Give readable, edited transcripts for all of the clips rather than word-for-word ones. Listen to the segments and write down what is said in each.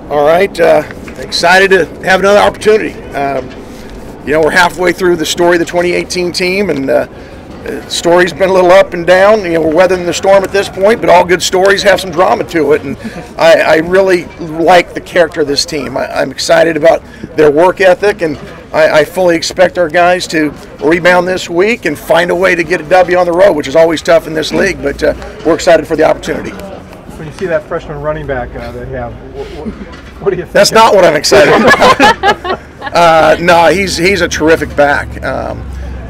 All right, excited to have another opportunity. We're halfway through the story of the 2018 team, and the story's been a little up and down. We're weathering the storm at this point, but all good stories have some drama to it, and I really like the character of this team. I'm excited about their work ethic, and I fully expect our guys to rebound this week and find a way to get a W on the road, which is always tough in this league, but we're excited for the opportunity. When you see that freshman running back they have, what do you think? That's not what I'm excited about. No, he's a terrific back.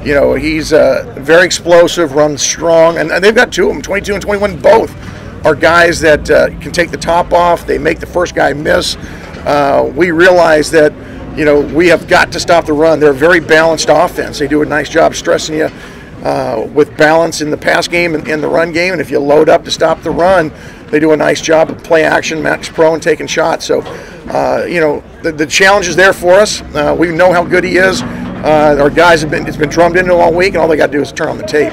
He's very explosive, runs strong, and they've got two of them, 22 and 21, both are guys that can take the top off. They make the first guy miss. We realize that, we have got to stop the run. They're a very balanced offense. They do a nice job stressing you with balance in the pass game and in the run game, and if you load up to stop the run, they do a nice job of play action, match pro, and taking shots. So, the challenge is there for us. We know how good he is. Our guys it's been drummed into all week, and all they got to do is turn on the tape.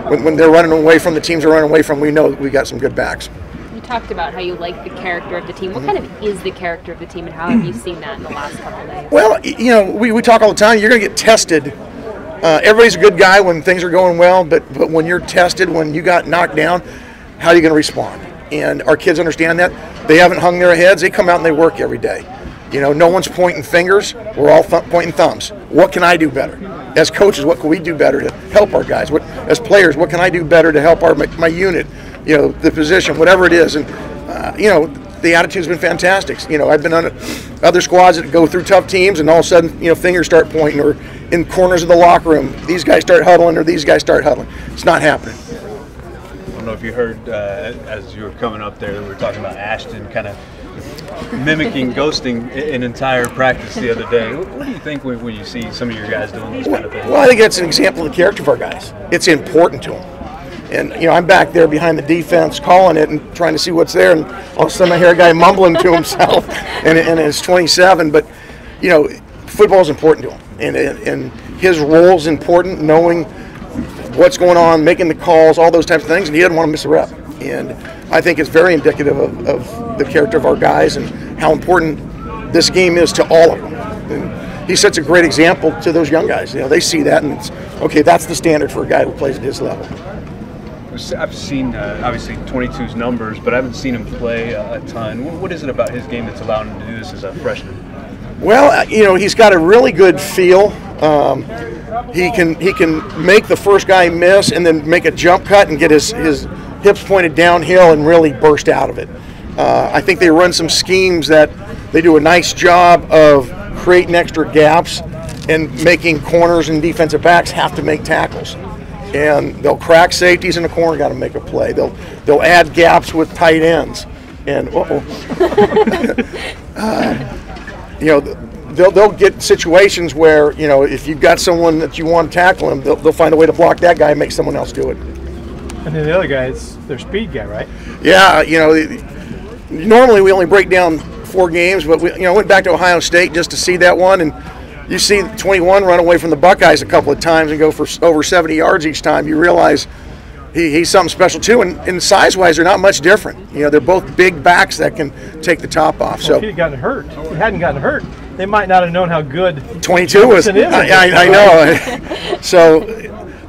When they're running away from the teams they're running away from, we know we got some good backs. You talked about how you like the character of the team. What kind of is the character of the team, and how have you seen that in the last couple of days? Well, we talk all the time. You're going to get tested. Everybody's a good guy when things are going well, but when you're tested, when you got knocked down, how are you going to respond? And our kids understand that. They haven't hung their heads. They come out and they work every day. No one's pointing fingers. We're all pointing thumbs. What can I do better? As coaches, what can we do better to help our guys? As players, what can I do better to help my unit? The position, whatever it is. And, the attitude's been fantastic. I've been on other squads that go through tough teams, and all of a sudden, fingers start pointing, or in corners of the locker room, these guys start huddling, or these guys start huddling. It's not happening. I don't know if you heard as you were coming up there, we were talking about Ashton kind of mimicking ghosting an entire practice the other day. What do you think when you see some of your guys doing these kind of things? Well, I think that's an example of the character of our guys. It's important to them. And, I'm back there behind the defense calling it and trying to see what's there, and all of a sudden I hear a guy mumbling to himself, and it's 27. But, football is important to him, and his role is important, knowing what's going on, making the calls, all those types of things, and he doesn't want to miss a rep. And I think it's very indicative of the character of our guys and how important this game is to all of them. And he sets a great example to those young guys. They see that, and it's, okay, that's the standard for a guy who plays at his level. I've seen, obviously, 22's numbers, but I haven't seen him play a ton. What is it about his game that's allowing him to do this as a freshman? Well, he's got a really good feel. He can make the first guy miss and then make a jump cut and get his hips pointed downhill and really burst out of it. I think they run some schemes that they do a nice job of creating extra gaps and making corners and defensive backs have to make tackles. And they'll crack safeties in the corner, got to make a play. They'll add gaps with tight ends, and they'll get situations where if you've got someone that you want to tackle him, they'll find a way to block that guy and make someone else do it. And then the other guy is their speed guy, right? Yeah, normally we only break down 4 games, but we went back to Ohio State just to see that one, and you see 21 run away from the Buckeyes a couple of times and go for over 70 yards each time. You realize he's something special too, and size-wise, they're not much different. They're both big backs that can take the top off. Well, if he hadn't gotten hurt, they might not have known how good 22 was. I know. So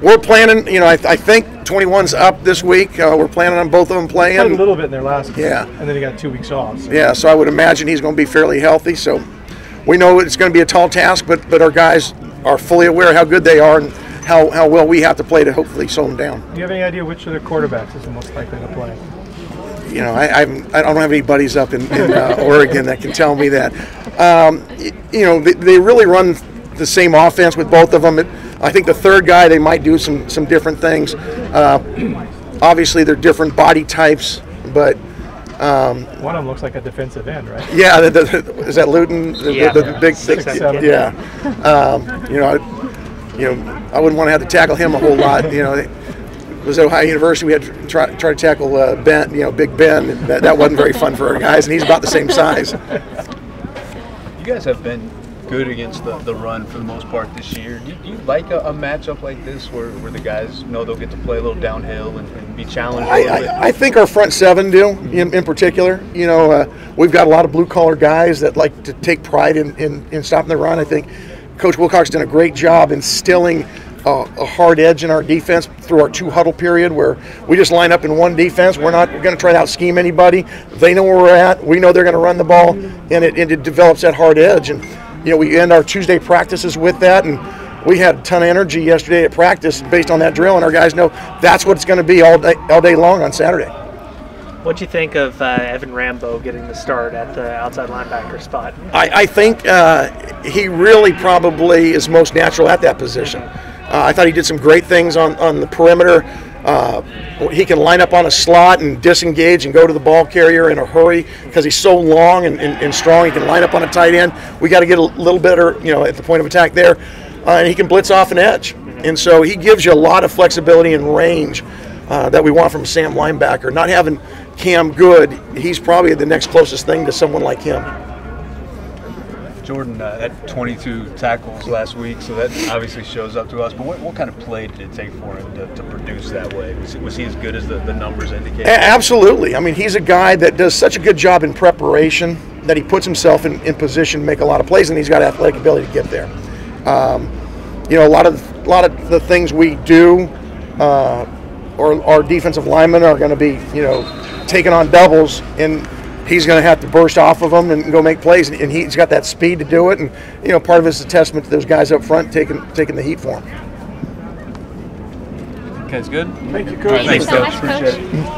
we're planning. I think 21's up this week. We're planning on both of them playing. He played a little bit in their last game. Yeah. And then he got 2 weeks off. So. Yeah. So I would imagine he's going to be fairly healthy. So we know it's going to be a tall task, but our guys are fully aware of how good they are and how well we have to play to hopefully slow them down. Do you have any idea which of their quarterbacks is the most likely to play? I don't have any buddies up in Oregon that can tell me that. They really run the same offense with both of them. I think the third guy, they might do some different things. Obviously, they're different body types, but one of them looks like a defensive end, right? Yeah, is that Luton? The big 6'7". Yeah. I wouldn't want to have to tackle him a whole lot. It was at Ohio University. We had to try to tackle Ben, Big Ben. That wasn't very fun for our guys, and he's about the same size. You guys have been good against the run for the most part this year. Do you like a matchup like this where the guys know they'll get to play a little downhill and be challenged a little bit? I think our front seven do, in particular. You know, we've got a lot of blue-collar guys that like to take pride in stopping the run. I think Coach Wilcox's done a great job instilling a hard edge in our defense through our 2-huddle period, where we just line up in one defense. We're going to try to out-scheme anybody. They know where we're at. We know they're going to run the ball, and it develops that hard edge. And you know, we end our Tuesday practices with that, and we had a ton of energy yesterday at practice based on that drill, and our guys know that's what it's going to be all day long on Saturday. What'd you think of Evan Rambo getting the start at the outside linebacker spot? I think he really probably is most natural at that position. I thought he did some great things on the perimeter. He can line up on a slot and disengage and go to the ball carrier in a hurry because he's so long and strong. He can line up on a tight end. We got to get a little better, you know, at the point of attack there. And he can blitz off an edge. And so he gives you a lot of flexibility and range that we want from a Sam linebacker. Not having Cam Good, he's probably the next closest thing to someone like him. Jordan had 22 tackles last week, so that obviously shows up to us. But what kind of play did it take for him to produce that way? Was he as good as the numbers indicate? Absolutely. I mean, he's a guy that does such a good job in preparation that he puts himself in position to make a lot of plays, and he's got athletic ability to get there. You know, a lot of the things we do, or our defensive linemen are going to be, you know, taking on doubles, and he's going to have to burst off of them and go make plays, and he's got that speed to do it. And you know, part of it is a testament to those guys up front taking the heat for him. Okay, it's good. Thank you, Coach. Thank you so much, Appreciate Coach. it.